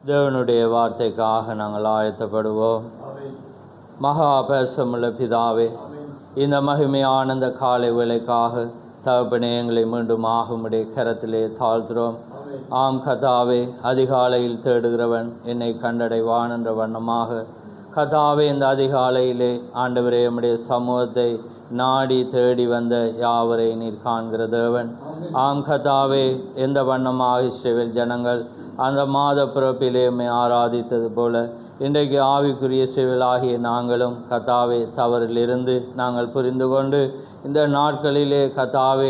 தேவனுடைய வார்த்தைக்காக நாங்கள் ஆயத்தப்படுவோம். மகா பரிசுத்தமுள்ள பிதாவே, இந்த மகிமையான இந்த காலை வேளைக்காக தகப்பனே எங்களை மீண்டும் உம்முடைய கரத்திலே தாழ்த்துறோம். ஆம் கர்த்தாவே, அதிகாலையில் தேடுகிறவன் என்னை கண்டடைவான் என்ற வண்ணமாக கர்த்தாவே, இந்த அதிகாலையிலே ஆண்டவரே உம்முடைய சமூகத்தை நாடி தேடி வந்த யாவரை நீர் காண்கிற தேவன். ஆம் கர்த்தாவே, எந்த வண்ணமாக இஸ்ரவேல் ஜனங்கள் அந்த மாத பிறப்பிலே உம்மை ஆராதித்தது போல இன்றைக்கு ஆவிக்குரிய இஸ்ரவேலாகிய நாங்களும் கர்த்தாவே தவறிலிருந்து நாங்கள் புரிந்து கொண்டு இந்த நாட்களிலே கர்த்தாவே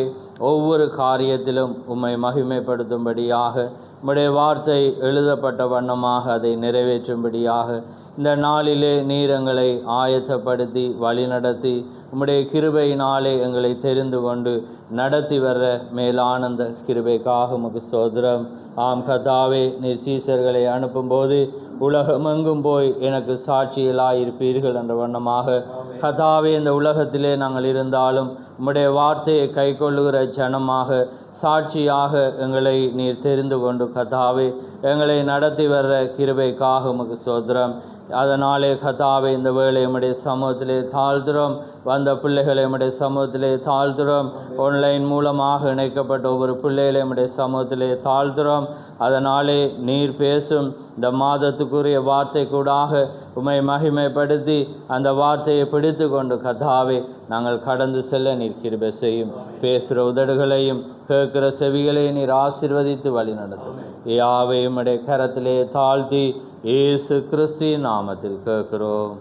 ஒவ்வொரு காரியத்திலும் உம்மை மகிமைப்படுத்தும்படியாக உம்முடைய வார்த்தை எழுதப்பட்ட வண்ணமாக அதை நிறைவேற்றும்படியாக இந்த நாளிலே நீர் எங்களை ஆயத்தப்படுத்தி வழிநடத்தி உம்முடைய கிருபையினாலே எங்களை தெரிந்து கொண்டு நடத்தி வர்ற மேலானந்த கிருபைக்காக உமக்கு ஸ்தோத்திரம். ஆம் கர்த்தாவே, நீர் சீசர்களை அனுப்பும்போது உலகமெங்கும் போய் எனக்கு சாட்சிகளாயிருப்பீர்கள் என்ற வண்ணமாக கர்த்தாவே, இந்த உலகத்திலே நாங்கள் இருந்தாலும் உம்முடைய வார்த்தையை கை கொள்ளுகிற ஜனமாக சாட்சியாக எங்களை நீர் தெரிந்து கொண்டு கர்த்தாவே எங்களை நடத்தி வர்ற கிருபைக்காக உமக்கு ஸ்தோத்திரம். அதனாலே கர்த்தாவே, இந்த வேளை உம்முடைய சமூகத்திலே தாழ்த்துறோம். வந்த பிள்ளைகளை உம்முடைய சமூகத்திலே தாழ்த்துறோம். ஆன்லைன் மூலமாக இணைக்கப்பட்ட ஒவ்வொரு பிள்ளைகளை உம்முடைய சமூகத்திலே தாழ்த்துறோம். அதனாலே நீர் பேசும் இந்த மாதத்துக்குரிய வார்த்தை கூடாக உம்மை மகிமைப்படுத்தி அந்த வார்த்தையை பிடித்து கொண்டு கர்த்தாவே நாங்கள் கடந்து செல்ல நீர் கிருபை செய்யும். பேசுகிற உதடுகளையும் கேட்கிற செவிகளையும் நீர் ஆசீர்வதித்து வழி நடத்தும். யாவை உம்முடைய கரத்திலே தாழ்த்தி இயேசு கிறிஸ்துவின் நாமத்தில் கேட்கிறோம்.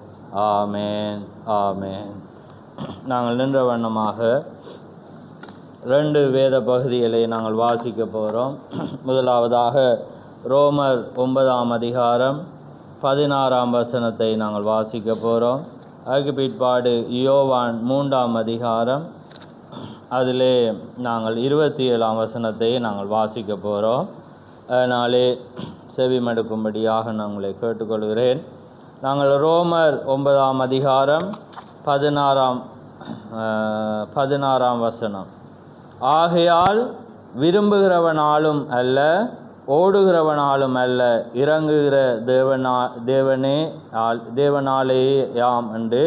ஆமேன், ஆமேன். நாங்கள் நின்ற வண்ணமாக 2 வேத பகுதிகளை நாங்கள் வாசிக்க போகிறோம். முதலாவதாக ரோமர் 9ஆம் அதிகாரம் 16ஆம் வசனத்தை நாங்கள் வாசிக்க போகிறோம். அதுக்கு பிற்பாடு யோவான் 3ஆம் அதிகாரம் அதிலே நாங்கள் 27ஆம் வசனத்தை நாங்கள் வாசிக்க போகிறோம். அதனாலே செவிமடுக்கும்படியாக நான் உங்களை கேட்டுக்கொள்கிறேன். நாங்கள் ரோமர் 9ஆம் அதிகாரம் 16ஆம் வசனம். ஆகையால் விரும்புகிறவனாலும் அல்ல, ஓடுகிறவனாலும் அல்ல, இறங்குகிற தேவனாலேயே யாம் என்று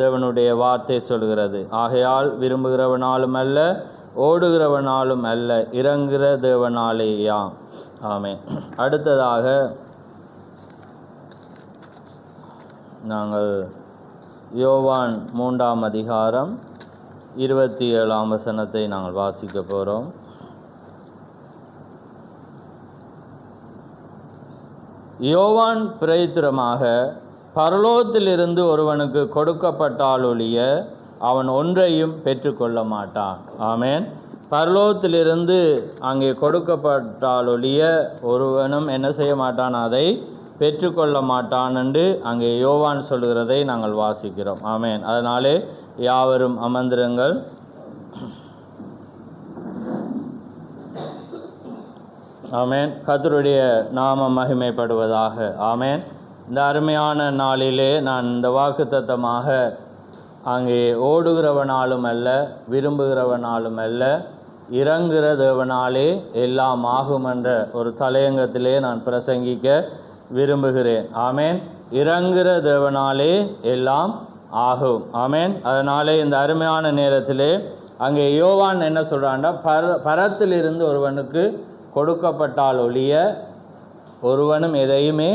தேவனுடைய வார்த்தை சொல்கிறது. ஆகையால் விரும்புகிறவனாலும் அல்ல, ஓடுகிறவனாலும் அல்ல, இறங்குகிற தேவனாலே யாம். ஆமென். அடுத்ததாக நாங்கள் யோவான் 3ஆம் அதிகாரம் 27ஆம் வசனத்தை நாங்கள் வாசிக்க போகிறோம். யோவான் பிரயுத்தரமாக, பரலோகத்திலிருந்து ஒருவனுக்கு கொடுக்கப்பட்டாலொழிய அவன் ஒன்றையும் பெற்றுக்கொள்ள மாட்டான். ஆமென். பரலோகத்திலிருந்து அங்கே கொடுக்கப்பட்டாலொழிய ஒருவனும் என்ன செய்ய மாட்டான், அதை பெற்றுக்கொள்ள மாட்டான் என்று அங்கே யோவான் சொல்கிறதை நாங்கள் வாசிக்கிறோம். ஆமென். அதனாலே யாவரும் அமர்ந்திருங்கள். ஆமென். கர்த்தருடைய நாமம் மகிமைப்படுவதாக. ஆமென். இந்த அருமையான நாளிலே நான் இந்த வாக்குத்தத்தமாக அங்கே ஓடுகிறவனாலும் அல்ல, விரும்புகிறவனாலும் அல்ல, இறங்குகிற தேவனாலே எல்லாம் ஆகும் என்ற ஒரு தலையங்கத்திலே நான் பிரசங்கிக்க விரும்புகிறேன். ஆமென். இறங்குகிற தேவனாலே எல்லாம் ஆகும். ஆமென். அதனாலே இந்த அருமையான நேரத்திலே அங்கே யோவான் என்ன சொல்கிறான்னா, பரத்திலிருந்து ஒருவனுக்கு கொடுக்கப்பட்டால் ஒழிய ஒருவனும் எதையுமே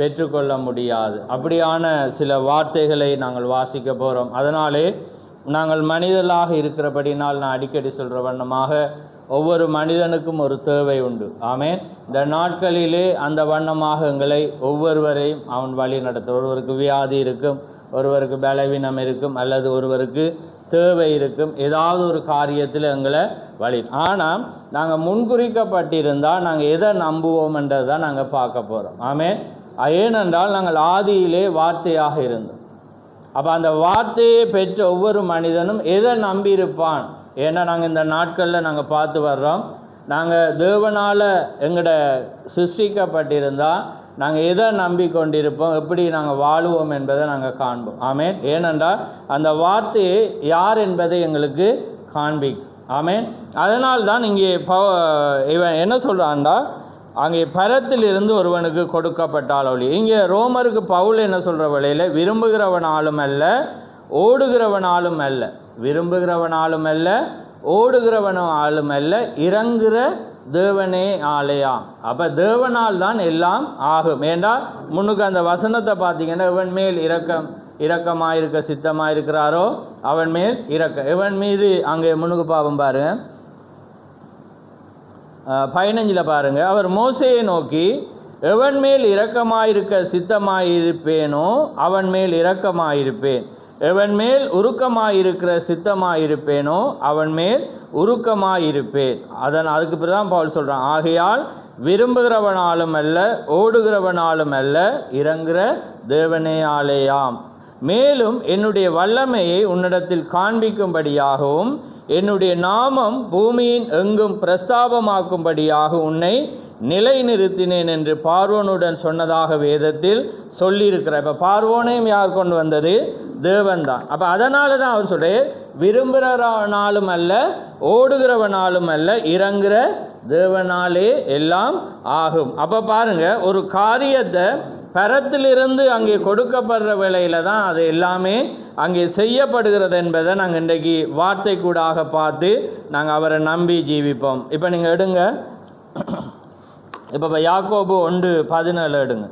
பெற்றுக்கொள்ள முடியாது. அப்படியான சில வார்த்தைகளை நாங்கள் வாசிக்க போகிறோம். அதனாலே நாங்கள் மனிதர்களாக இருக்கிறபடினால் நான் அடிக்கடி சொல்கிற வண்ணமாக ஒவ்வொரு மனிதனுக்கும் ஒரு தேவை உண்டு. ஆமென். இந்த நாட்களிலே அந்த வண்ணமாக எங்களை ஒவ்வொருவரையும் அவன் வழி நடத்த. ஒருவருக்கு வியாதி இருக்கும், ஒருவருக்கு பலவீனம் இருக்கும், அல்லது ஒருவருக்கு தேவை இருக்கும், ஏதாவது ஒரு காரியத்தில் எங்களை வழி. ஆனால் நாங்கள் முன்குறிக்கப்பட்டிருந்தால் நாங்கள் எதை நம்புவோம் என்றதை தான் நாங்கள் பார்க்க போகிறோம். ஆமென். ஏனென்றால் நாங்கள் ஆதியிலே வார்த்தையாக இருந்தோம். அப்போ அந்த வார்த்தையை பெற்ற ஒவ்வொரு மனிதனும் எதை நம்பியிருப்பான். ஏன்னா நாங்கள் இந்த நாட்களில் நாங்கள் பார்த்து வர்றோம், நாங்கள் தேவனால் எங்களோட சிருஷ்டிக்கப்பட்டிருந்தால் நாங்கள் எதை நம்பிக்கொண்டிருப்போம், எப்படி நாங்கள் வாழுவோம் என்பதை நாங்கள் காண்போம். ஆமென். ஏனென்றால் அந்த வார்த்தையை யார் என்பதை எங்களுக்கு காண்பிக்கும். ஆமென். அதனால்தான் இங்கே இவன் என்ன சொல்கிறான்டா, அங்கே பரத்திலிருந்து ஒருவனுக்கு கொடுக்கப்பட்டால் ஒளி. இங்கே ரோமருக்கு பவுல் என்ன சொல்கிற வேளையில் விரும்புகிறவனாலும் அல்ல ஓடுகிறவனாலும் அல்ல, விரும்புகிறவனாலும் அல்ல ஓடுகிறவனாலும் அல்ல, இறங்குகிற தேவனே ஆலயாம். அப்போ தேவனால் தான் எல்லாம் ஆகும். ஏண்டா முன்னுக்கு அந்த வசனத்தை பார்த்தீங்கன்னா, இவன் மேல் இரக்கமாக இருக்க சித்தமாக இருக்கிறாரோ அவன் மேல் இவன் மீது அங்கே முன்னுக்கு பாவம் பாருங்க 15 பாருங்க, அவர் மோசேயை நோக்கி எவன் மேல் இரக்கமாயிருக்க சித்தமாயிருப்பேனோ அவன் மேல் இரக்கமாயிருப்பேன், எவன் மேல் உருக்கமாயிருக்கிற சித்தமாயிருப்பேனோ அவன் மேல் உருக்கமாயிருப்பேன். அதுக்கு பிறகு தான் பவுல் சொல்கிறான், ஆகையால் விரும்புகிறவனாலும் அல்ல ஓடுகிறவனாலும் அல்ல, இறங்குகிற தேவனே ஆலயாம். மேலும் என்னுடைய வல்லமையை உன்னிடத்தில் காண்பிக்கும்படியாகவும் என்னுடைய நாமம் பூமியின் எங்கும் பிரஸ்தாபமாக்கும்படியாக உன்னை நிலைநிறுத்தினேன் என்று பார்வோனுடன் சொன்னதாக வேதத்தில் சொல்லியிருக்கிறார். இப்போ பார்வோனையும் யார் கொண்டு வந்தது? தேவன் தான். அப்போ அதனால தான் அவர் சொல்கிறார், விரும்புகிறவனாலும் அல்ல ஓடுகிறவனாலும் அல்ல, இறங்குகிற தேவனாலே எல்லாம் ஆகும். அப்போ பாருங்கள், ஒரு காரியத்தை பரத்திலிருந்து அங்கே கொடுக்கப்படுற வேளையில் தான் அது எல்லாமே அங்கே செய்யப்படுகிறது என்பதை நாங்கள் இன்றைக்கு வார்த்தை கூடாக பார்த்து நாங்கள் அவரை நம்பி ஜீவிப்போம். இப்போ நீங்கள் எடுங்க, இப்போ யாக்கோபு 1:17 எடுங்க.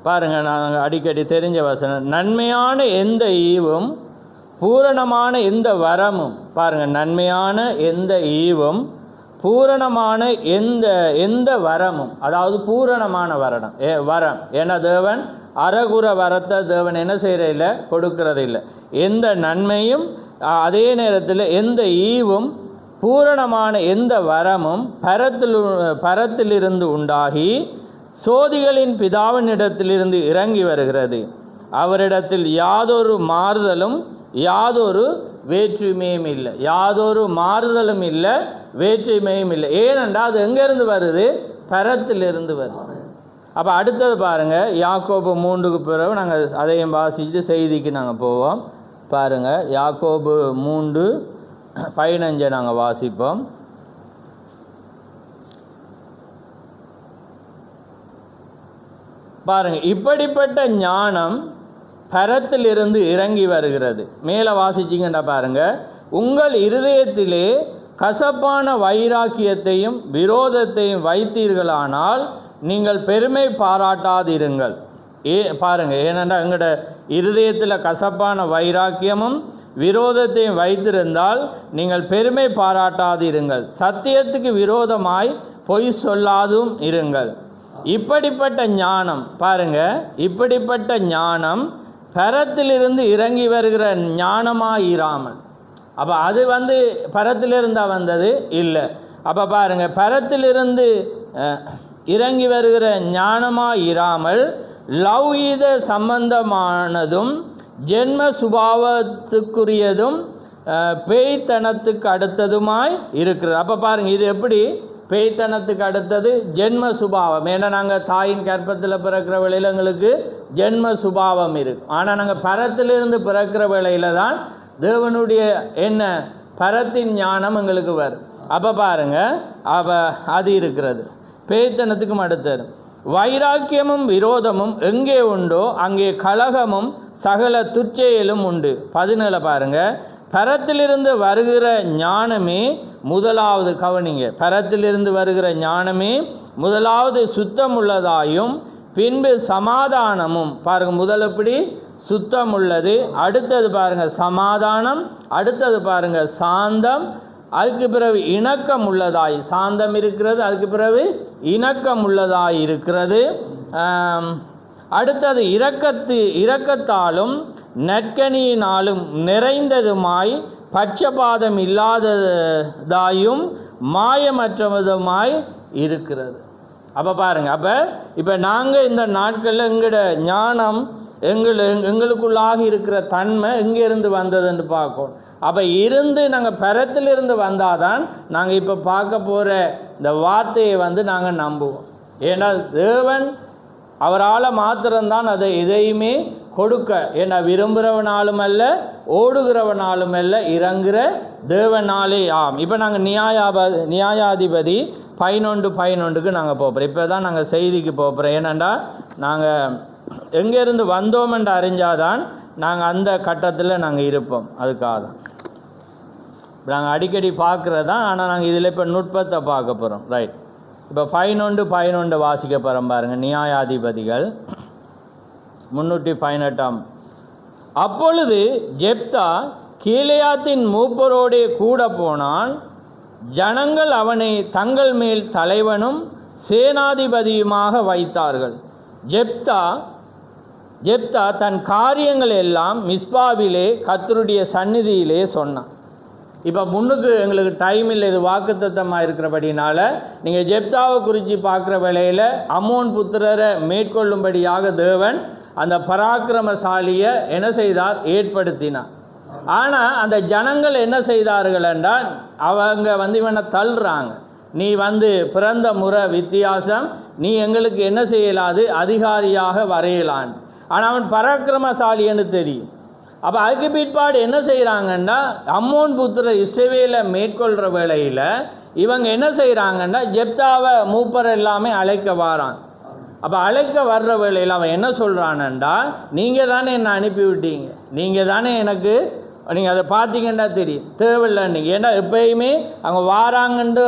பாருங்க நாங்கள் அடிக்கடி தெரிஞ்ச வசனம், நன்மையான எந்த ஈவும் பூரணமான எந்த வரமும், பாருங்கள் நன்மையான எந்த ஈவும் பூரணமான எந்த வரமும், அதாவது பூரணமான வரம். ஏன்னா தேவன் அறகுற வரத்தை தேவன் என்ன செய்கிறதில்ல, கொடுக்கறதில்லை. எந்த நன்மையும் அதே நேரத்தில் எந்த ஈவும் பூரணமான எந்த வரமும் பரத்திலிருந்து உண்டாகி சோதிகளின் பிதாவினிடத்திலிருந்து இறங்கி வருகிறது. அவரிடத்தில் யாதொரு மாறுதலும் யாதொரு வேற்றுமையும் இல்லை, யாதொரு மாறுதலும் இல்லை வேற்றுமையும் இல்லை. ஏனென்றால் அது எங்கேருந்து வருது? பரத்திலிருந்து வருது. அப்போ அடுத்தது பாருங்கள், யாக்கோபு 3க்கு பிறகு நாங்கள் அதையும் வாசித்து செய்திக்கு நாங்கள் போவோம். பாருங்கள், யாக்கோபு 3:15 நாங்கள் வாசிப்போம். பாருங்கள், இப்படிப்பட்ட ஞானம் பரத்திலிருந்து இறங்கி வருகிறது. மேலே வாசிச்சிங்கன்னா பாருங்கள், உங்கள் இருதயத்திலே கசப்பான வைராக்கியத்தையும் விரோதத்தையும் வைத்தீர்களானால் நீங்கள் பெருமை பாராட்டாதிருங்கள். பாருங்கள், ஏனென்றால் எங்களோட இருதயத்தில் கசப்பான வைராக்கியமும் விரோதத்தையும் வைத்திருந்தால் நீங்கள் பெருமை பாராட்டாதிருங்கள். சத்தியத்துக்கு விரோதமாய் பொய் சொல்லாதும் இருங்கள். இப்படிப்பட்ட ஞானம், பாருங்கள், இப்படிப்பட்ட ஞானம் பரத்திலிருந்து இறங்கி வருகிற ஞானமாயிராமல். அப்போ அது பரத்திலிருந்தால் வந்தது இல்லை. அப்போ பாருங்கள், பரத்திலிருந்து இறங்கி வருகிற ஞானமாயிராமல் லௌகீத சம்பந்தமானதும் ஜென்ம சுபாவத்துக்குரியதும் பேய்த்தனத்துக்கு அடுத்ததுமாய் இருக்கிறது. அப்போ பாருங்கள், இது எப்படி பேய்த்தனத்துக்கு அடுத்தது? ஜென்ம சுபாவம். ஏன்னா நாங்கள் தாயின் கற்பத்தில் பிறக்கிற வேளையில் எங்களுக்கு ஜென்ம சுபாவம் இருக்குது. ஆனால் நாங்கள் பரத்திலிருந்து பிறக்கிற வேளையில் தான் தேவனுடைய பரத்தின் ஞானம் எங்களுக்கு வரும். அப்போ பாருங்கள், அப்போ அது இருக்கிறது. பேய்த்தனத்துக்கும் அடுத்தது வைராக்கியமும் விரோதமும் எங்கே உண்டோ அங்கே கலகமும் சகல துச்செயலும் உண்டு. 17 பாருங்கள், பரத்திலிருந்து வருகிற ஞானமே முதலாவது, கவனிங்க, பரத்திலிருந்து வருகிற ஞானமே முதலாவது சுத்தமுள்ளதாயும் பின்பு சமாதானமும். பாருங்கள், முதல் எப்படி சுத்தம் உள்ளது, அடுத்தது பாருங்கள் சமாதானம், அடுத்தது பாருங்கள் சாந்தம், அதுக்கு பிறகு இணக்கம் உள்ளதாய் சாந்தம் இருக்கிறது, அதுக்கு பிறகு இணக்கம் உள்ளதாய் இருக்கிறது. அடுத்தது இரக்கத்தாலும் நற்கனியினாலும் நிறைந்ததுமாய் பட்சபாதம் இல்லாததாயும் மாயமற்றதுமாய் இருக்கிறது. அப்போ பாருங்கள், இப்போ நாங்கள் இந்த நாட்களில் எங்களோட ஞானம் எங்களுக்குள்ளாக இருக்கிற தன்மை எங்கேருந்து வந்ததுன்னு பார்க்கணும். அப்போ நாங்கள் பரத்திலிருந்து வந்தால் தான் நாங்கள் இப்போ பார்க்க போகிற இந்த வார்த்தையை நாங்கள் நம்புவோம். ஏன்னா தேவன் அவரால் மாத்திரம்தான் அதை எதையுமே கொடுக்க. ஏன்னா விரும்புகிறவனாலும் அல்ல, ஓடுகிறவனாலும் அல்ல, இறங்குற தேவனாலே ஆம். இப்போ நாங்கள் நியாயாதிபதி 11:11க்கு நாங்கள் போகிறோம். இப்போ தான் நாங்கள் செய்திக்கு போகிறோம். ஏனெண்டா நாங்கள் எங்கேருந்து வந்தோமென்று அறிஞ்சாதான் நாங்கள் அந்த கட்டத்தில் நாங்கள் இருப்போம். அதுக்காக தான் நாங்கள் அடிக்கடி பார்க்குறது தான். ஆனால் நாங்கள் இதில் இப்போ நுட்பத்தை பார்க்க போகிறோம். ரைட், இப்போ 11:11 வாசிக்க போகிறோம் பாருங்கள். நியாயாதிபதிகள் 318. அப்பொழுது ஜெப்தா கீலேயாத்தின் மூப்பரோடே கூட போனான். ஜனங்கள் அவனை தங்கள் மேல் தலைவனும் சேனாதிபதியுமாக வைத்தார்கள். ஜெப்தா தன் காரியங்கள் எல்லாம் மிஸ்பாவிலே கர்த்தருடைய சந்நிதியிலே சொன்னான். இப்போ முன்னுக்கு எங்களுக்கு டைம் இல்லை, இது வாக்குத்தத்தமாக இருக்கிறபடினால நீங்கள் ஜெப்தாவை குறித்து பார்க்குற வேளையில் அம்மோன் புத்திரரை மேற்கொள்ளும்படியாக தேவன் அந்த பராக்கிரமசாலியை என்ன செய்தார்? ஏற்படுத்தினார். ஆனால் அந்த ஜனங்கள் என்ன செய்தார்கள் என்றால், அவங்க இவனை தள்ளுறாங்க. நீ பிறந்த முறை வித்தியாசம், நீ எங்களுக்கு என்ன செய்யலாது? அதிகாரியாக வரையலான். ஆனால் அவன் பராக்கிரமசாலின்னு தெரியும். அப்போ அதுக்கு பிற்பாடு என்ன செய்கிறாங்கன்னா, அம்மோன் புத்திரர் இஸ்ரவேலை மேற்கொள்கிற வேளையில் இவங்க என்ன செய்கிறாங்கன்னா, ஜெப்தாவை மூப்பர் எல்லாமே அழைக்க வாரான். அப்போ அழைக்க வர்ற வேளையில் அவன் என்ன சொல்கிறானண்டா, நீங்கள் தானே என்னை அனுப்பிவிட்டீங்க, நீங்கள் தானே எனக்கு, நீங்கள் அதை பார்த்தீங்கன்னா தெரியும், தேவையில்லை நீங்கள். ஏன்னா எப்பயுமே அவங்க வாராங்கன்னு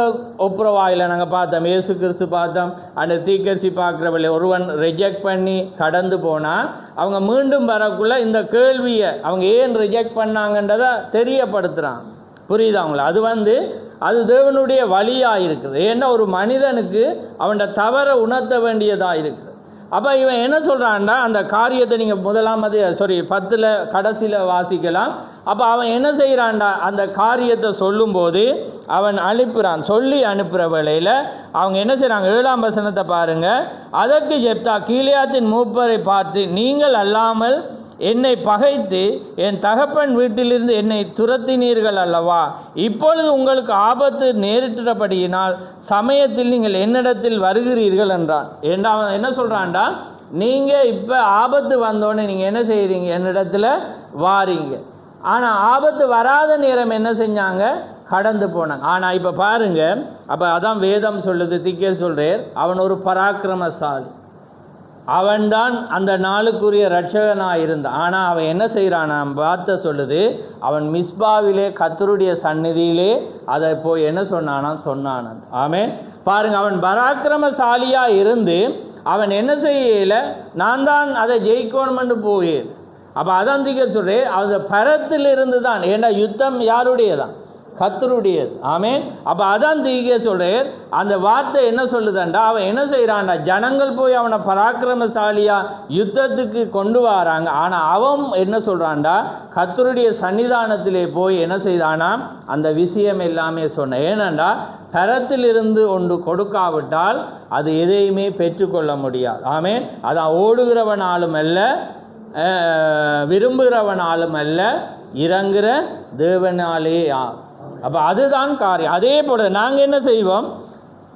ஒப்புரவாயில் நாங்கள் பார்த்தோம், இயேசு கிறிஸ்து பார்த்தோம். அந்த தீக்கரிசி பார்க்குறவளை ஒருவன் ரிஜெக்ட் பண்ணி கடந்து போனால் அவங்க மீண்டும் வரக்குள்ள இந்த கேள்வியை அவங்க ஏன் ரிஜெக்ட் பண்ணாங்கன்றதை தெரியப்படுத்துகிறான். புரியுதா அவங்கள? அது தேவனுடைய வழியாக இருக்குது. ஏன்னா ஒரு மனிதனுக்கு அவனோட தவறை உணர்த்த வேண்டியதாக இருக்குது. அப்போ இவன் என்ன சொல்கிறான்டா, அந்த காரியத்தை நீங்கள் 10 கடைசியில் வாசிக்கலாம். அப்போ அவன் என்ன செய்கிறான்டா, அந்த காரியத்தை சொல்லும்போது அவன் சொல்லி அனுப்புகிற வேளையில் அவங்க என்ன செய்கிறாங்க? 7ஆம் வசனத்தை பாருங்கள். அதற்கு ஜெப்தா கீலேயாத்தின் மூப்பரை பார்த்து, நீங்கள் அல்லாமல் என்னை பகைத்து என் தகப்பன் வீட்டிலிருந்து என்னை துரத்தினீர்கள் அல்லவா? இப்பொழுது உங்களுக்கு ஆபத்து நேரிட்டபடியினால் சமயத்தில் நீங்கள் என்னிடத்தில் வருகிறீர்கள் என்றான். அவன் என்ன சொல்கிறான்டா, நீங்கள் இப்போ ஆபத்து வந்தோடனே நீங்கள் என்ன செய்கிறீங்க? என்னிடத்தில் வாரீங்க. ஆனால் ஆபத்து வராத நேரம் என்ன செஞ்சாங்க? கடந்து போனாங்க. ஆனால் இப்போ பாருங்கள், அப்போ அதான் வேதம் சொல்லுது, திக்கே சொல்கிறார், அவன் ஒரு பராக்கிரமசாலி, அவன்தான் அந்த நாளுக்குரிய இரட்சகனாக இருந்தான். ஆனால் அவன் என்ன செய்கிறான்? வார்த்தை சொல்லுது, அவன் மிஸ்பாவிலே கர்த்தருடைய சந்நிதியிலே அதை போய் என்ன சொன்னான். ஆமென். பாருங்க, அவன் பராக்கிரமசாலியாக இருந்து அவன் என்ன செய்யலை? நான் தான் அதை ஜெயிக்கணும்னு போயேன். அப்போ அதான் திக்கர் சொல்கிறேன், அந்த பரத்திலிருந்து தான். ஏன்னா யுத்தம் யாருடையதான்? கர்த்தருடையது. ஆமென். அப்போ அதான் தீகே சொல்கிறேன், அந்த வார்த்தை என்ன சொல்லுதாண்டா, அவன் என்ன செய்கிறான்டா, ஜனங்கள் போய் அவனை பராக்கிரமசாலியாக யுத்தத்துக்கு கொண்டு வராங்க. ஆனால் அவன் என்ன சொல்கிறான்டா, கர்த்தருடைய சன்னிதானத்திலே போய் என்ன செய்தானா, அந்த விஷயம் எல்லாமே சொன்னான். ஏனண்டா பரத்திலிருந்து ஒன்று கொடுக்காவிட்டால் அது எதையுமே பெற்றுக்கொள்ள முடியாது. ஆமென். அதான் ஓடுகிறவனாலும் அல்ல, விரும்புகிறவனாலும் அல்ல, இறங்குற தேவனாலே. அப்போ அதுதான் காரியம். அதே போல் நாங்கள் என்ன செய்வோம்?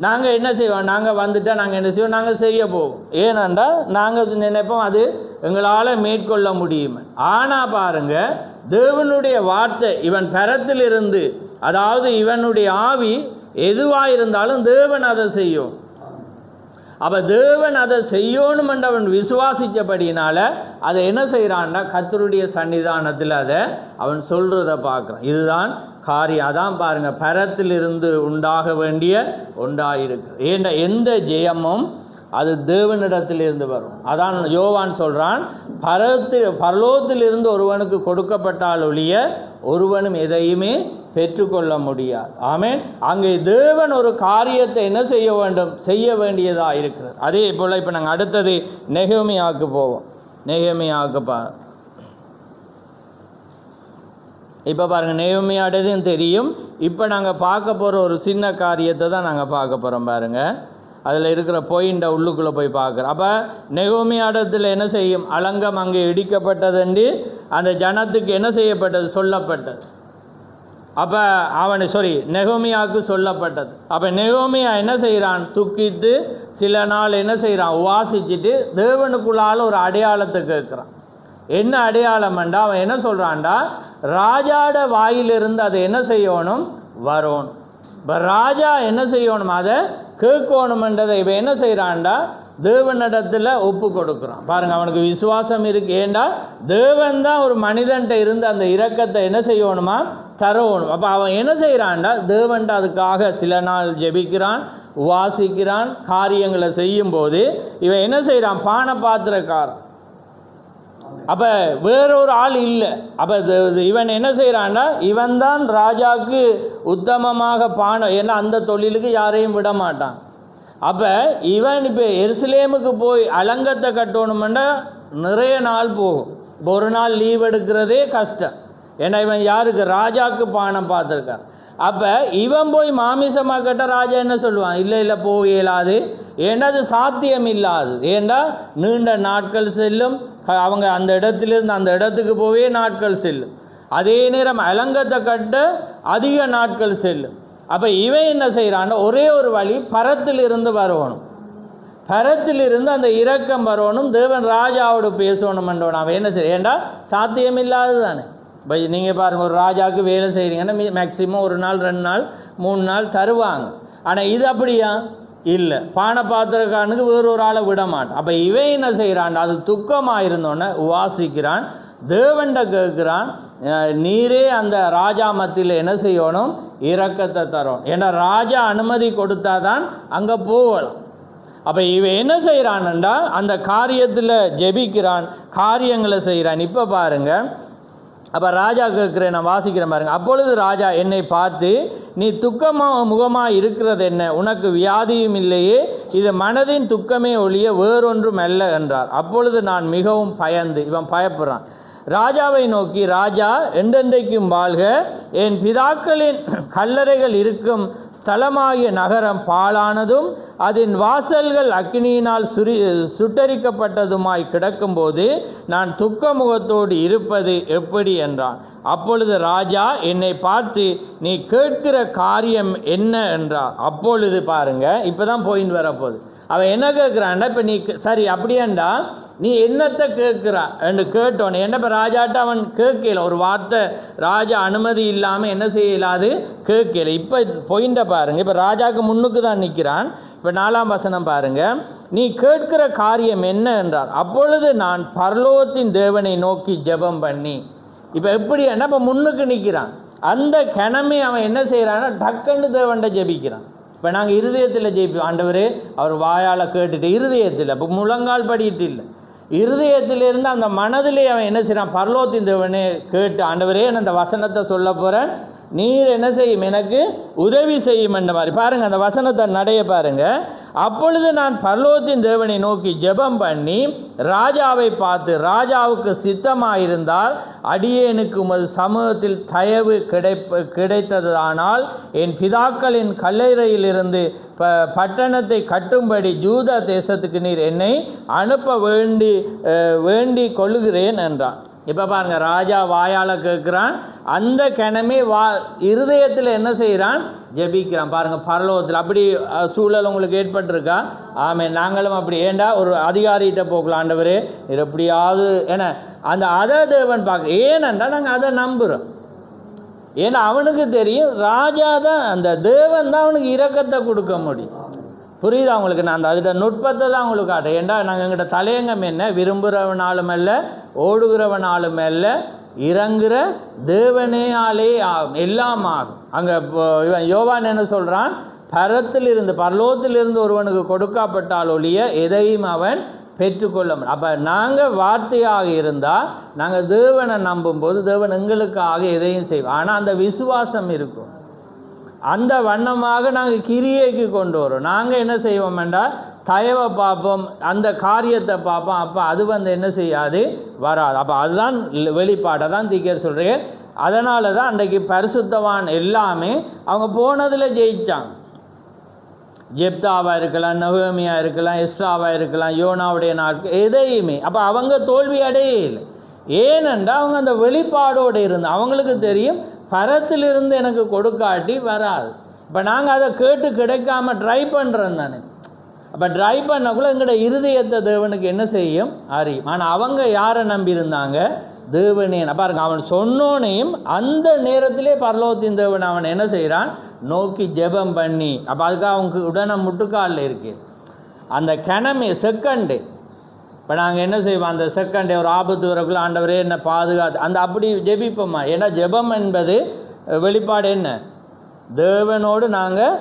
நாங்கள் வந்துட்டால் நாங்கள் என்ன செய்வோம்? நாங்கள் செய்ய போவோம். ஏனென்றால் நாங்கள் நினைப்போம் அது எங்களால் மேற்கொள்ள முடியும். ஆனால் பாருங்கள், தேவனுடைய வார்த்தை இவன் பரத்திலிருந்து, அதாவது இவனுடைய ஆவி எதுவாக இருந்தாலும் தேவன் அதை செய்யும். அப்போ தேவன் அதை செய்யணும் என்று அவன் விசுவாசித்தபடினால அதை என்ன செய்கிறான்னா, கர்த்தருடைய சன்னிதானத்தில் அதை அவன் சொல்கிறத பார்க்குறான். இதுதான் காரியம். அதான் பாருங்கள், பரத்திலிருந்து உண்டாக வேண்டிய ஒன்றாயிருக்கு. ஏன்னா எந்த ஜெயமும் அது தேவனிடத்திலிருந்து வரும். அதான் யோவான் சொல்கிறான், பரலோகத்திலிருந்து ஒருவனுக்கு கொடுக்கப்பட்டால் ஒழிய ஒருவனும் எதையுமே பெற்றுக்கொள்ள முடியாது. ஆமென். அங்கே தேவன் ஒரு காரியத்தை என்ன செய்ய வேண்டும்? செய்ய வேண்டியதாக இருக்கிறது. அதே போல் இப்போ நாங்கள் அடுத்தது நெகேமியாவுக்கு போவோம். நெகேமியாவுக்கு இப்போ பாருங்கள், நெகேமியாவுடையதும் தெரியும். இப்போ நாங்கள் பார்க்க போகிற ஒரு சின்ன காரியத்தை தான் நாங்கள் பார்க்க போகிறோம். பாருங்கள், அதில் இருக்கிற பாயிண்ட்டை உள்ளுக்குள்ளே போய் பார்க்குறோம். அப்போ நெகேமியாவிடத்தில் என்ன செய்யும்? அலங்கம் அங்கே இடிக்கப்பட்டது என்று அந்த ஜனத்துக்கு என்ன செய்யப்பட்டது? சொல்லப்பட்டது. அப்போ நெகேமியாவுக்கு சொல்லப்பட்டது. அப்போ நெகேமியா என்ன செய்கிறான்? துக்கித்து சில நாள் என்ன செய்கிறான்? உவாசிச்சுட்டு தேவனுக்குள்ளால் ஒரு அடையாளத்தை கேட்குறான். என்ன அடையாளம்ண்டா அவன் என்ன சொல்கிறான்டா, ராஜாட வாயிலிருந்து அதை என்ன செய்யணும், வரணும். இப்போ ராஜா என்ன செய்யணும், அதை கேட்கணுமென்றதை இவன் என்ன செய்கிறான்டா, தேவனிடத்தில் ஒப்பு கொடுக்குறான். பாருங்கள், அவனுக்கு விசுவாசம் இருக்கு. ஏண்டா தேவன் தான் ஒரு மனிதன்கிட்ட இருந்து அந்த இரக்கத்தை என்ன செய்யணுமா, தரணும். அப்போ அவன் என்ன செய்கிறான்டா, தேவன்ட்ட அதுக்காக சில நாள் ஜெபிக்கிறான், வாசிக்கிறான், காரியங்களை செய்யும்போது இவன் என்ன செய்கிறான், பான பாத்திரக்காரன். அப்போ வேறொரு ஆள் இல்லை. அப்போ இவன் என்ன செய்கிறான்னா, இவன் தான் ராஜாவுக்கு உத்தமமாக ஏன்னா அந்த தொழிலுக்கு யாரையும் விட மாட்டான். அப்போ இவன் இப்போ எருசலேமுக்கு போய் அலங்கத்தை கட்டணுமெண்டா நிறைய நாள் போகும். இப்போ ஒரு நாள் லீவ் எடுக்கிறதே கஷ்டம். ஏன்னா இவன் யாருக்கு, ராஜாவுக்கு பானம் பார்த்துருக்கான். அப்போ இவன் போய் மாமிசமாக கட்ட ராஜா என்ன சொல்லுவான், இல்லை இல்லை போக இயலாது, ஏன்னா அது சாத்தியம் இல்லாது. ஏண்டா நீண்ட நாட்கள் செல்லும், அவங்க அந்த இடத்துலேருந்து அந்த இடத்துக்கு போவே நாட்கள் செல்லும். அதே நேரம் அலங்கத்தை கட்ட அதிக நாட்கள் செல்லும். அப்போ இவன் என்ன செய்கிறான்னா, ஒரே ஒரு வழி, பரத்திலிருந்து வரணும். பரத்திலிருந்து அந்த இரக்கம் வரணும், தேவன் ராஜாவோடு பேசணும்ன்றவன் அவன் என்ன செய்ய, ஏண்டா சாத்தியம் இல்லாது தானே. இப்போ நீங்கள் பாருங்கள், ஒரு ராஜாவுக்கு வேலை செய்கிறீங்கன்னா மேக்சிமம் 1 நாள் 2 நாள் 3 நாள் தருவாங்க. ஆனால் இது அப்படியா இல்லை, பான பாத்திரக்காரனுக்கு வேறொரு ஆளை விட மாட்டான். அப்போ இவன் என்ன செய்கிறான், அது துக்கமாக இருந்தோன்னே வாசிக்கிறான், தேவன்ட கேட்குறான், நீரே அந்த ராஜா மத்தியில் என்ன செய்யணும், இரக்கத்தை தரும். ஏன்னா ராஜா அனுமதி கொடுத்தா தான் அங்கே போகலாம். அப்போ இவன் என்ன செய்கிறான்டா, அந்த காரியத்தில் ஜெபிக்கிறான், காரியங்களை செய்கிறான். இப்போ பாருங்கள், அப்போ ராஜா கேட்குறேன், நான் வாசிக்கிறேன் பாருங்கள். அப்பொழுது ராஜா என்னை பார்த்து, நீ முகமாக இருக்கிறது என்ன, உனக்கு வியாதியும் இல்லையே, இது மனதின் துக்கமே ஒழிய வேறொன்றும் அல்ல என்றார். அப்பொழுது நான் மிகவும் பயந்து, இவன் பயப்படுறான், ராஜாவை நோக்கி, ராஜா என்றென்றைக்கும் வாழ்க, என் பிதாக்களின் கல்லறைகள் இருக்கும் ஸ்தலமாகிய நகரம் பாழானதும் அதன் வாசல்கள் அக்கினியினால் சுட்டரிக்கப்பட்டதுமாய் கிடக்கும்போது நான் துக்க முகத்தோடு இருப்பது எப்படி என்றான். அப்பொழுது ராஜா என்னை பார்த்து, நீ கேட்கிற காரியம் என்ன என்றார். அப்பொழுது பாருங்க, இப்போ தான் பாயிண்ட் வரப்போகுது. அவன் என்ன கேட்குறான்டா, இப்போ நீ சரி அப்படியாண்டா நீ என்னத்தை கேட்குறா என்று கேட்டோன்னு, என்ன இப்போ ராஜாட்ட அவன் கேட்கல, ஒரு வார்த்தை ராஜா அனுமதி இல்லாமல் என்ன செய்யலாது கேட்கல. இப்போ பாயிண்ட்டை பாருங்கள், இப்போ ராஜாவுக்கு முன்னுக்கு தான் நிற்கிறான். இப்போ 4ஆம் வசனம் பாருங்கள், நீ கேட்கிற காரியம் என்ன என்றார். அப்பொழுது நான் பரலோகத்தின் தேவனை நோக்கி ஜெபம் பண்ணி, இப்போ எப்படி என்ன, இப்போ முன்னுக்கு நிற்கிறான். அந்த கணமே அவன் என்ன செய்கிறான்னா, டக்குன்னு தேவன்ட ஜெபிக்கிறான். இப்போ நாங்கள் இருதயத்தில் ஜெயிப்போம், ஆண்டவரே அவர் வாயால் கேட்டுட்டு, இருதயத்தில் இப்போ முழங்கால் படிட்டு இல்லை, இருதயத்திலிருந்து அந்த மனதிலே அவன் என்ன செய்கிறான், பரலோகத்தின் தேவனே கேட்டு, ஆண்டவரே நான் அந்த வசனத்தை சொல்ல போகிறேன், நீர் என்ன செய்யும், எனக்கு உதவி செய்யும் என்ற மாதிரி பாருங்கள். அந்த வசனத்தை நடைய பாருங்கள். அப்பொழுது நான் பரலோகத்தின் தேவனை நோக்கி ஜெபம் பண்ணி ராஜாவை பார்த்து, ராஜாவுக்கு சித்தமாயிருந்தால் அடியேனுக்கு உமது சமூகத்தில் தயவு கிடைத்ததானால் என் பிதாக்களின் கல்லறையிலிருந்து பட்டணத்தை கட்டும்படி ஜூதா தேசத்துக்கு நீர் என்னை அனுப்ப வேண்டி கொள்ளுகிறேன் என்றான். இப்போ பாருங்கள், ராஜா வாயால் கேட்குறான், அந்த கிணமே இருதயத்தில் என்ன செய்கிறான், ஜெபிக்கிறான். பாருங்கள், பரலோகத்தில் அப்படி சூழல் உங்களுக்கு ஏற்பட்டிருக்கா? ஆமாம், நாங்களும் அப்படி. ஏண்டா ஒரு அதிகாரிகிட்ட போகலாம், ஆண்டவரே இது எப்படியாவது, ஏன்னா அந்த அதை தேவன் பார்க்க, ஏனென்றால் நாங்கள் அதை நம்புகிறோம். ஏன்னா அவனுக்கு தெரியும், ராஜா தான், அந்த தேவன் தான் அவனுக்கு இரக்கத்தை கொடுக்க முடியும். புரியுதா உங்களுக்கு? நான் அந்த அதோட நுட்பத்தை தான் உங்களுக்கு காட்டுறேன். ஏண்டா நாங்கள் எங்கிட்ட தலையங்கம் என்ன, விரும்புகிறவனாலும் அல்ல ஓடுகிறவனாலும் அல்ல, இறங்குற தேவனையாலே ஆகும், எல்லாம் ஆகும். அங்கே இவன் யோவான் என்ன சொல்கிறான், பரலோகத்திலிருந்து ஒருவனுக்கு கொடுக்கப்பட்டால் ஒழிய எதையும் அவன் பெற்றுக்கொள்ள முடியும். அப்போ நாங்கள் வார்த்தையாக இருந்தால், நாங்கள் தேவனை நம்பும்போது தேவன் எங்களுக்காக எதையும் செய்வோம். ஆனால் அந்த விசுவாசம் இருக்கும், அந்த வண்ணமாக நாங்கள் கிரியைக்கு கொண்டு வரோம். நாங்கள் என்ன செய்வோம் என்றால் தயவை பார்ப்போம், அந்த காரியத்தை பார்ப்போம். அப்போ அது என்ன செய்யாது, வராது. அப்போ அதுதான் வெளிப்பாட்டை தான் தீக்கர் சொல்கிறேன். அதனால தான் அன்றைக்கு பரிசுத்தவான் எல்லாமே அவங்க போனதில் ஜெயித்தாங்க. ஜெப்தாவாக இருக்கலாம், நகோமியாக இருக்கலாம், எஸ்ராவாக இருக்கலாம், யோனாவுடைய நாட்கள் எதையுமே. அப்போ அவங்க தோல்வி அடையே இல்லை. ஏனென்றால் அவங்க அந்த வெளிப்பாடோடு இருந்து, அவங்களுக்கு தெரியும் பரத்திலிருந்து எனக்கு கொடுக்காட்டி வராது. இப்போ நாங்கள் அதை கேட்டு கிடைக்காம ட்ரை பண்ணுறோம் தானே. அப்போ ட்ரை பண்ணக்குள்ள எங்களோட இருதயத்தை தேவனுக்கு என்ன செய்யும் அறியும். ஆனால் அவங்க யாரை நம்பியிருந்தாங்க? தேவனே. பாருங்க, அவன் சொன்னோனையும் அந்த நேரத்திலே பரலோகத்தின் தேவன் அவன் என்ன செய்கிறான்? நோக்கி ஜெபம் பண்ணி. அப்போ அதுக்காக அவங்க உடனே முட்டுக்காலில் இருக்கு அந்த கிணமே செகண்டு. இப்போ நாங்கள் என்ன செய்வோம்? அந்த செகண்டே ஒரு ஆபத்து வரக்குள்ள ஆண்டவரே என்ன பாதுகாத்து அந்த அப்படி ஜெபிப்போமா? ஏன்னா ஜெபம் என்பது வெளிப்பாடு என்ன? தேவனோடு நாங்கள்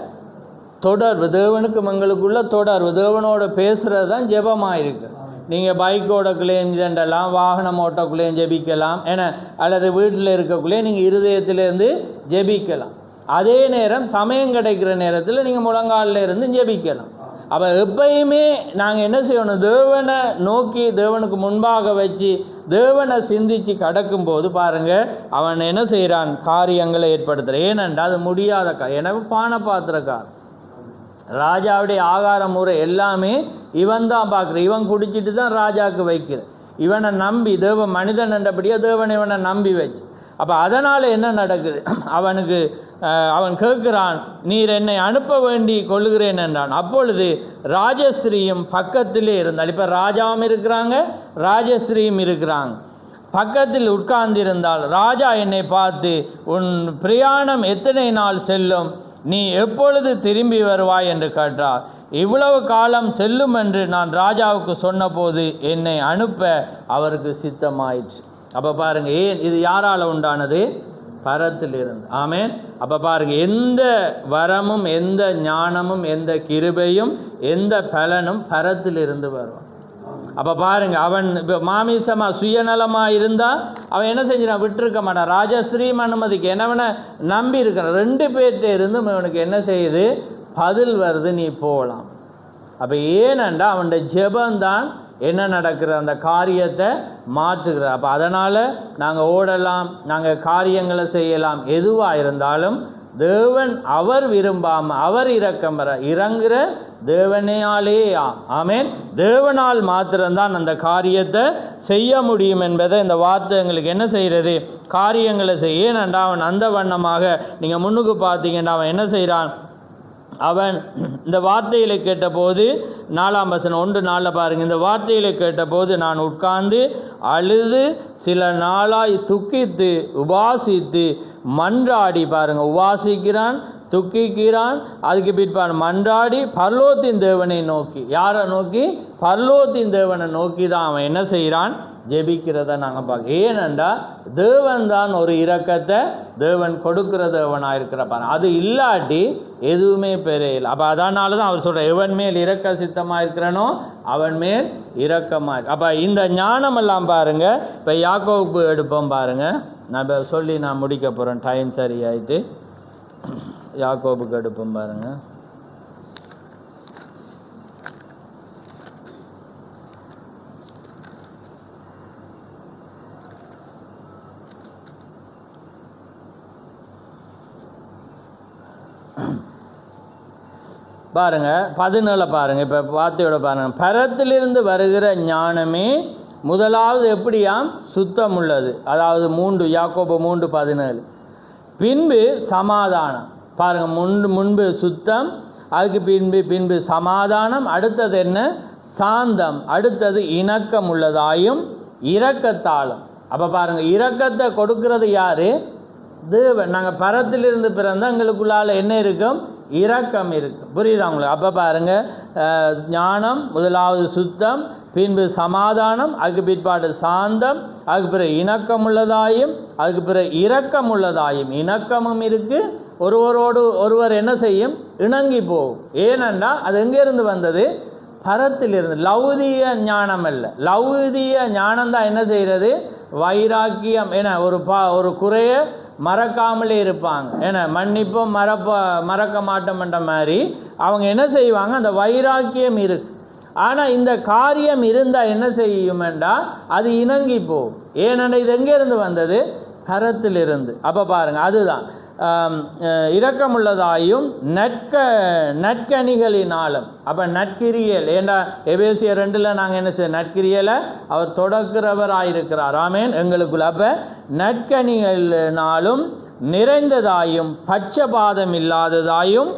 தொடர்பு, தேவனுக்கு எங்களுக்குள்ள தொடர்பு, தேவனோட பேசுகிறது தான் ஜெபமாக இருக்குது. நீங்கள் பைக்கோடக்குள்ளேயும் இதெண்டெல்லாம், வாகனம் ஓட்டக்குள்ளேயும் ஜெபிக்கலாம், ஏன்னா அல்லது வீட்டில் இருக்கக்குள்ளே நீங்கள் இருதயத்திலேருந்து ஜெபிக்கலாம். அதே நேரம் சமயம் கிடைக்கிற நேரத்தில் நீங்கள் முழங்காலில் இருந்து ஜெபிக்கலாம். அப்போ எப்பயுமே நாங்கள் என்ன செய்யணும்? தேவனை நோக்கி தேவனுக்கு முன்பாக வச்சு தேவனை சிந்தித்து கடக்கும்போது பாருங்கள் அவன் என்ன செய்கிறான்? காரியங்களை ஏற்படுத்துகிறான். ஏனென்றால் அது முடியாத எனவே பானை பாத்திரக்கார் ராஜாவுடைய ஆகார முறை எல்லாமே இவன் தான் பார்க்குற. இவன் குடிச்சிட்டு தான் ராஜாவுக்கு வைக்கிற. இவனை நம்பி மனிதன் என்றபடியாக தேவன் இவனை நம்பி வச்சு. அப்போ அதனால் என்ன நடக்குது? அவன் கேட்குறான், நீர் என்னை அனுப்ப வேண்டி கொள்ளுகிறேன் என்றான். அப்பொழுது ராஜஸ்ரீயும் பக்கத்திலே இருந்தாள். இப்போ ராஜாவும் இருக்கிறாங்க, ராஜஸ்ரீயும் இருக்கிறாங்க. பக்கத்தில் உட்கார்ந்திருந்தால் ராஜா என்னை பார்த்து, உன் பிரயாணம் எத்தனை நாள் செல்லும்? நீ எப்பொழுது திரும்பி வருவாய் என்று கேட்டார். இவ்வளவு காலம் செல்லும் என்று நான் ராஜாவுக்கு சொன்னபோது என்னை அனுப்ப அவருக்கு சித்தமாயிற்று. அப்போ பாருங்கள், ஏன் இது யாரால் உண்டானது? பரத்தில் இருந்து. ஆமேன். அப்போ பாருங்கள், எந்த வரமும் எந்த ஞானமும் எந்த கிருபையும் எந்த பலனும் பரத்தில் இருந்து வரும். அப்போ பாருங்கள், அவன் இப்போ மாமிசமாக சுயநலமாக இருந்தால் அவன் என்ன செஞ்சான்? விட்டுருக்க மாட்டான். ராஜஸ்ரீம் அனுமதிக்கு என்னவனை நம்பி இருக்கிறான். 2 பேர்கிட்ட இருந்தும் இவனுக்கு என்ன செய்யுது? பதில் வருது, நீ போகலாம். அப்போ ஏனென்றா அவனுடைய ஜெபந்தான் என்ன நடக்கிற அந்த காரியத்தை மாற்றுகிறார். அப்போ அதனால் நாங்கள் ஓடலாம், நாங்கள் காரியங்களை செய்யலாம், எதுவாக இருந்தாலும் தேவன் அவர் விரும்பாமல் அவர் இரக்கம் பெற இறங்குற தேவனையாலே. ஆமேன். தேவனால் மாத்திரம்தான் அந்த காரியத்தை செய்ய முடியும் என்பதை இந்த வார்த்தை எங்களுக்கு என்ன செய்கிறது? காரியங்களை செய்ய. ஏனென்றா அவன் அந்த வண்ணமாக நீங்கள் முன்னுக்கு பார்த்தீங்கன்னா அவன் என்ன செய்கிறான்? அவன் இந்த வார்த்தைகளை கேட்டபோது 4ஆம் வசனம் 1:4 பாருங்கள். இந்த வார்த்தைகளை கேட்டபோது நான் உட்கார்ந்து அழுது சில நாளாய் துக்கித்து உபாசித்து மன்றாடி. பாருங்கள், உபாசிக்கிறான், துக்கிக்கிறான், அதுக்கு பிற்பாடு மன்றாடி பரலோகத்தின் தேவனை நோக்கி. யாரை நோக்கி? பரலோகத்தின் தேவனை நோக்கி தான் அவன் என்ன செய்கிறான்? ஜெபிக்கிறத நாங்கள் பார்க்க. ஏனென்றா தேவன் தான் ஒரு இரக்கத்தை தேவன் கொடுக்கிற தேவனாக இருக்கிறப்பார். அது இல்லாட்டி எதுவுமே பெரியல. அப்போ அதனால தான் அவர் சொல்கிறார், எவன் மேல் இரக்க சித்தமாக இருக்கிறனோ அவன் மேல் இரக்கமாக. அப்போ இந்த ஞானமெல்லாம் பாருங்கள். இப்போ யாக்கோபு எடுப்போம் பாருங்கள். நான் இப்போ சொல்லி நான் முடிக்க போகிறேன், டைம் சரியாயிட்டு. யாக்கோபுக்கு எடுப்போம் பாருங்கள். பாருங்கள் 17 பாருங்கள். இப்போ வார்த்தையோட பாருங்கள். பரத்திலிருந்து வருகிற ஞானமே முதலாவது எப்படியாம்? சுத்தம் உள்ளது. அதாவது யாக்கோபு 3:17. பின்பு சமாதானம். பாருங்கள், முன்பு சுத்தம், அதுக்கு பின்பு சமாதானம், அடுத்தது என்ன? சாந்தம், அடுத்தது இணக்கம் உள்ளதாயும் இரக்கத்தாலும். அப்போ பாருங்கள், இரக்கத்தை கொடுக்கிறது யார்? தேவன். நாங்கள் பரத்திலிருந்து பிறந்தால் எங்களுக்குள்ளால் என்ன இருக்கும்? இரக்கம் இருக்கும். புரியுதா உங்களுக்கு? அப்போ பாருங்கள், ஞானம் முதலாவது சுத்தம், பின்பு சமாதானம், அதுக்கு பிற்பாடு சாந்தம், அதுக்கு பிறகு இணக்கம் உள்ளதாயும், அதுக்கு பிறகு இரக்கம் உள்ளதாயும். இணக்கமும் இருக்குது, ஒருவரோடு ஒருவர் என்ன செய்யும்? இணங்கி போகும். ஏனென்றா அது எங்கேருந்து வந்தது? பரத்திலிருந்து. லௌதிய ஞானம் அல்ல. லௌதிய ஞானம்தான் என்ன செய்கிறது? வைராக்கியம். ஏன்னா ஒரு குறைய மறக்காமலே இருப்பாங்க. ஏன்னா மன்னிப்பும் மறக்க மாட்டோம்ன்ற மாதிரி அவங்க என்ன செய்வாங்க? அந்த வைராக்கியம் இருக்கு. ஆனால் இந்த காரியம் இருந்தால் என்ன செய்யுமெண்டா அது இணங்கி போகும். ஏனென்றா இது எங்கேருந்து வந்தது? பரத்திலிருந்து. அப்போ பாருங்கள், அதுதான் இரக்கமுள்ளதாயும் நற்கனிகளினாலும். அப்போ நற்கிரியல். ஏண்டா எபேசியர் 2 நாங்கள் என்ன செய்ய? நற்கிரியலை அவர் தொடக்கிறவராயிருக்கிறார். ஆமேன். எங்களுக்குள்ள அப்போ நற்கனிகளினாலும் நிறைந்ததாயும் பட்சபாதம் இல்லாததாயும்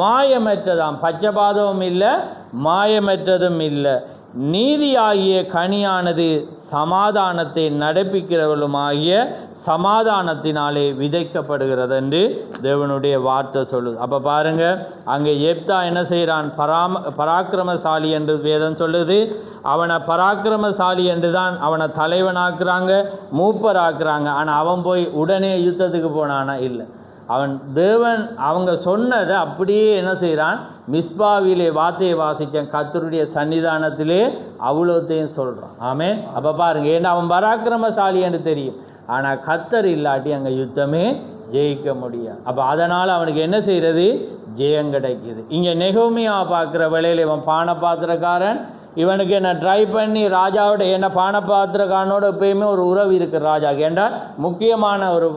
மாயமற்றதாம். பட்சபாதமும் இல்லை, மாயமற்றதும் இல்லை. நீதியாகிய கனியானது சமாதானத்தை நடப்பிக்கிறவர்களுமாகிய சமாதானத்தினாலே விதைக்கப்படுகிறது என்று தேவனுடைய வார்த்தை சொல்லுது. அப்போ பாருங்க, அங்கே எப்தா என்ன செய்கிறான்? பராக்கிரமசாலி என்று வேதம் சொல்லுது. அவனை பராக்கிரமசாலி என்று தான் அவனை தலைவனாக்குறாங்க, மூப்பராக்குறாங்க. ஆனால் அவன் போய் உடனே யுத்தத்துக்கு போனானா? இல்லை. அவன் தேவன் அவங்க சொன்னதை அப்படியே என்ன செய்கிறான்? மிஸ்பாவிலே வார்த்தையை வாசிக்க கர்த்தருடைய சன்னிதானத்திலே அவ்வளோத்தையும் சொல்கிறான். ஆமென். அப்போ பாருங்க, ஏன்னா அவன் பராக்கிரமசாலி என்று தெரியும், ஆனால் கர்த்தர் இல்லாட்டி அங்கே யுத்தமே ஜெயிக்க முடியாது. அப்போ அதனால் அவனுக்கு என்ன செய்கிறது? ஜெயம் கிடைக்குது. இங்கே நெகோமியா பார்க்குற வேளையில் இவன் பானபாத்திரக்காரன். இவனுக்கு என்ன ட்ரை பண்ணி ராஜாவோட என்ன பானபாத்திரக்காரனோட எப்பயுமே ஒரு உறவு இருக்குது ராஜாவுக்கு. ஏண்டா முக்கியமான ஒரு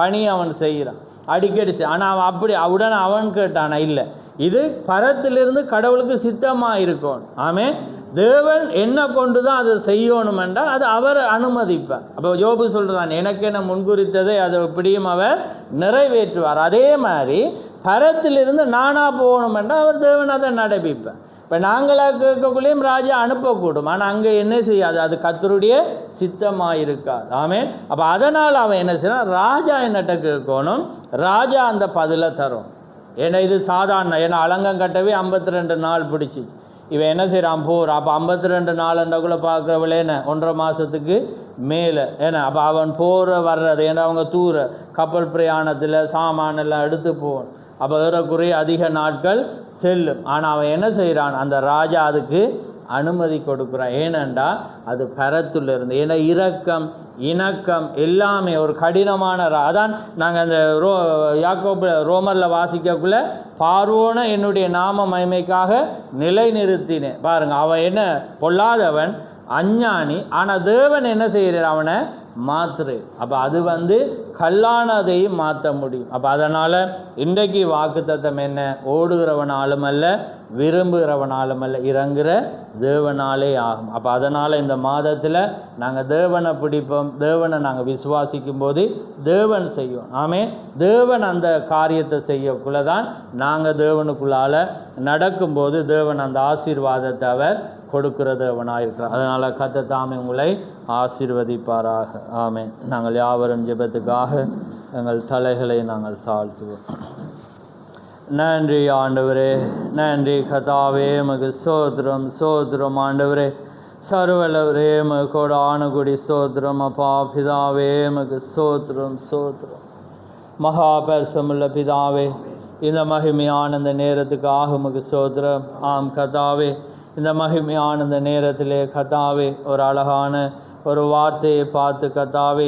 பணி அவன் செய்கிறான் அடிக்கடி. ஆனால் அவன் அப்படி உடனே அவன் கேட்டானா? இல்லை, இது பரத்திலிருந்து கடவுளுக்கு சித்தமாக இருக்கும். ஆமென். தேவன் என்ன கொண்டு தான் அதை செய்யணும் என்றால் அது அவர் அனுமதிப்பார். அப்போ யோபு சொல்கிறான், எனக்கு என்ன முன்குறித்ததை அதை எப்படியும் அவர் நிறைவேற்றுவார். அதே மாதிரி பரத்திலிருந்து நானாக போகணும் என்றால் அவர் தேவன் அதை நடப்பிப்பார். இப்போ நாங்களாக கேட்கக்குள்ளேயும் ராஜா அனுப்பக்கூடும், ஆனால் அங்கே என்ன செய்யாது? அது கர்த்தருடைய சித்தமாக இருக்காது. ஆமென். அப்போ அதனால் அவன் என்ன செய்யறான்? ராஜா என்னட்ட கேட்கணும், ராஜா அந்த பதிலை தரும். ஏன்னா இது சாதாரண, ஏன்னா அலங்கம் கட்டவே 52 நாள் பிடிச்சி. இவன் என்ன செய்கிறான்? போர். அப்போ 52 நாளுன்றக்குள்ளே பார்க்குறவளே என்ன 1.5 மாதத்துக்கு மேலே. ஏன்னா அப்போ அவன் போகிற வர்றது, ஏன்னா அவங்க தூர கப்பல் பிரயாணத்தில் சாமானெல்லாம் எடுத்து போகணும். அப்போ ஏறக்குறைய அதிக நாட்கள் செல்லும். ஆனால் அவன் என்ன செய்கிறான்? அந்த ராஜா அதுக்கு அனுமதி கொடுக்குறான். ஏனென்றா அது பரத்துலேருந்து. ஏன்னா இரக்கம் இணக்கம் எல்லாமே ஒரு கடினமான அதான் நாங்கள் அந்த யாக்கோபு ரோமரில் வாசிக்கக்குள்ள பார்வோனை என்னுடைய நாம மகிமைக்காக நிலைநிறுத்தினேன். பாருங்கள், அவன் என்ன பொல்லாதவன், அஞ்ஞானி, ஆனால் தேவன் என்ன செய்கிறார்? அவனை மாத்துரு. அப்போ அது கல்லானதையும் மாற்ற முடியும். அப்போ அதனால் இன்றைக்கு வாக்குத்தத்தம் என்ன? ஓடுகிறவனாலும் அல்ல, விரும்புகிறவனாலும் அல்ல, இறங்குற தேவனாலே ஆகும். அப்போ அதனால் இந்த மாதத்தில் நாங்கள் தேவனை பிடிப்போம். தேவனை நாங்கள் விசுவாசிக்கும் போது தேவன் செய்வோம். ஆமே, தேவன் அந்த காரியத்தை செய்யக்குள்ள தான் நாங்கள் தேவனுக்குள்ளால் நடக்கும்போது தேவன் அந்த ஆசீர்வாதத்தை அவர் கொடுக்கிற தேவனாயிருக்கிறார். அதனால் கர்த்தர் தாமே உங்களை ஆசீர்வதிப்பாராக. ஆமென். நாங்கள் யாவரும் ஜெபத்துக்காக எங்கள் தலைகளை நாங்கள் தாழ்த்துவோம். நன்றி ஆண்டவரே, நன்றி கர்த்தாவே, உமக்கு ஸ்தோத்திரம் ஸ்தோத்திரம் ஆண்டவரே, சர்வவல்லவரே, உமக்கு கோடானுகோடி ஸ்தோத்திரம் அப்பா. பிதாவே, உமக்கு ஸ்தோத்திரம் ஸ்தோத்திரம். மகா பரிசுத்தமுள்ள பிதாவே, இந்த மகிமையான இந்த நேரத்துக்காக உமக்கு ஸ்தோத்திரம். ஆம் கர்த்தாவே, இந்த மகிமையான இந்த நேரத்திலே கர்த்தாவே ஒரு அழகான ஒரு வார்த்தையை பார்த்து கர்த்தாவே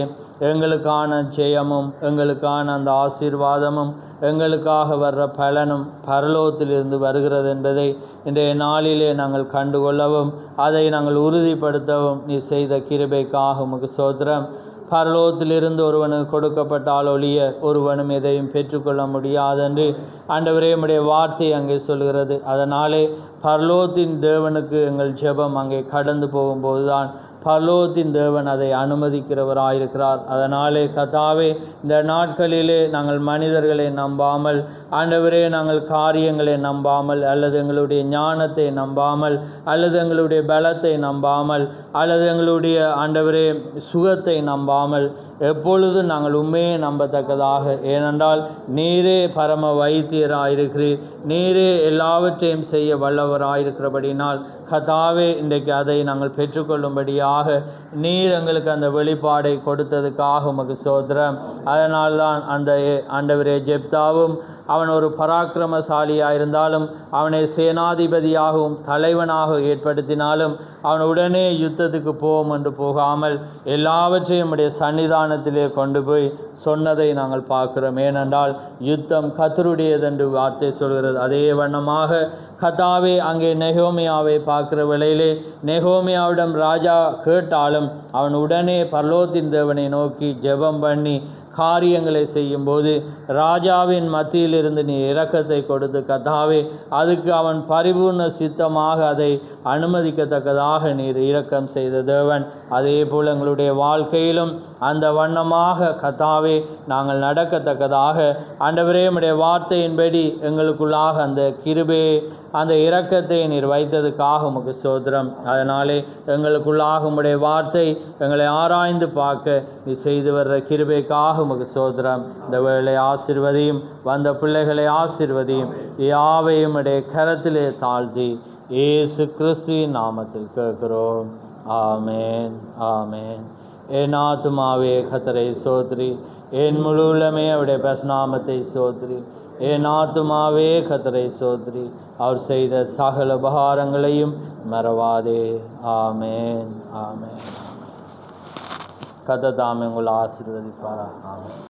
எங்களுக்கான ஜெயமும் எங்களுக்கான அந்த ஆசீர்வாதமும் எங்களுக்காக வர்ற பலனும் பரலோகத்திலிருந்து வருகிறது என்பதை இன்றைய நாளிலே நாங்கள் கண்டுகொள்ளவும் அதை நாங்கள் உறுதிப்படுத்தவும் நீ செய்த கிருபைக்காக உமக்கு ஸ்தோத்திரம். பரலோகத்திலிருந்து ஒருவனுக்கு கொடுக்கப்பட்டால் ஒழிய ஒருவனும் எதையும் பெற்றுக்கொள்ள முடியாதென்று ஆண்டவரே உம்முடைய வார்த்தை அங்கே சொல்கிறது. அதனாலே பரலோகத்தின் தேவனுக்கு எங்கள் ஜெபம் அங்கே கடந்து போகும்போது தான் பரலோகத்தின் தேவன் அதை அனுமதிக்கிறவராயிருக்கிறார். அதனாலே கர்த்தாவே, இந்த நாட்களிலே நாங்கள் மனிதர்களை நம்பாமல், ஆண்டவரே நாங்கள் காரியங்களை நம்பாமல், அல்லது எங்களுடைய ஞானத்தை நம்பாமல், அல்லது எங்களுடைய பலத்தை நம்பாமல், அல்லது எங்களுடைய ஆண்டவரே சுகத்தை நம்பாமல், எப்பொழுதும் நாங்கள் உண்மையை நம்பத்தக்கதாக, ஏனென்றால் நீரே பரம வைத்தியராயிருக்கிறீர், நீரே எல்லாவற்றையும் செய்ய வல்லவராயிருக்கிறபடினால் கர்த்தாவே இன்றைக்கு அதை நாங்கள் பெற்றுக்கொள்ளும்படியாக நீர் எங்களுக்கு அந்த வெளிப்பாடை கொடுத்ததுக்காக உமக்கு ஸ்தோத்திரம். அதனால்தான் அந்த ஆண்டவரே ஜெப்தாவும் அவன் ஒரு பராக்கிரமசாலியாக இருந்தாலும் அவனை சேனாதிபதியாகவும் தலைவனாக ஏற்படுத்தினாலும் அவன் உடனே யுத்தத்துக்கு போவோம் என்று போகாமல் எல்லாவற்றையும் உடைய சன்னிதானத்திலே கொண்டு போய் சொன்னதை நாங்கள் பார்க்கிறோம். ஏனென்றால் யுத்தம் கர்த்தருடையதென்று வார்த்தை சொல்கிறது. அதே வண்ணமாக கர்த்தாவே அங்கே நெகோமியாவை பார்க்கிற வேளையிலே நெகோமியாவிடம் ராஜா கேட்டாலும் அவன் உடனே பரலோகத்தின் தேவனை நோக்கி ஜெபம் பண்ணி காரியங்களை செய்யும்போது ராஜாவின் மத்தியிலிருந்து நீ இரக்கத்தை கொடுத்து கர்த்தாவே அதுக்கு அவன் பரிபூர்ண சித்தமாக அதை அனுமதிக்கத்தக்கதாக நீர் இரக்கம் செய்த தேவன். அதே போல் எங்களுடைய வாழ்க்கையிலும் அந்த வண்ணமாக கர்த்தாவே நாங்கள் நடக்கத்தக்கதாக ஆண்டவரே உம்முடைய வார்த்தையின்படி எங்களுக்குள்ளாக அந்த கிருபையை அந்த இரக்கத்தை நீர் வைத்ததுக்காக உமக்கு ஸ்தோத்திரம். அதனாலே எங்களுக்குள்ளாக உம்முடைய வார்த்தை எங்களை ஆராய்ந்து பார்க்க நீ செய்து வர்ற கிருபைக்காக உமக்கு ஸ்தோத்திரம். இந்த வேளை ஆசீர்வதியும், வந்த பிள்ளைகளை ஆசீர்வதியும், யாவையும் உடைய கரத்திலே தாழ்த்தி இயேசு கிறிஸ்துவின் நாமத்தில் கேட்கிறோம். ஆமேன், ஆமேன். என் ஆத்துமாவே கர்த்தரை ஸ்தோத்திரி, என் முழு உள்ளமே அவருடைய பரிசுநாமத்தை ஸ்தோத்திரி. என் ஆத்துமாவே கர்த்தரை ஸ்தோத்திரி, அவர் செய்த சகல உபகாரங்களையும் மறவாதே. ஆமேன், ஆமேன். கர்த்தர் தாமே உங்களை ஆசீர்வதிப்பாராக. ஆமேன்.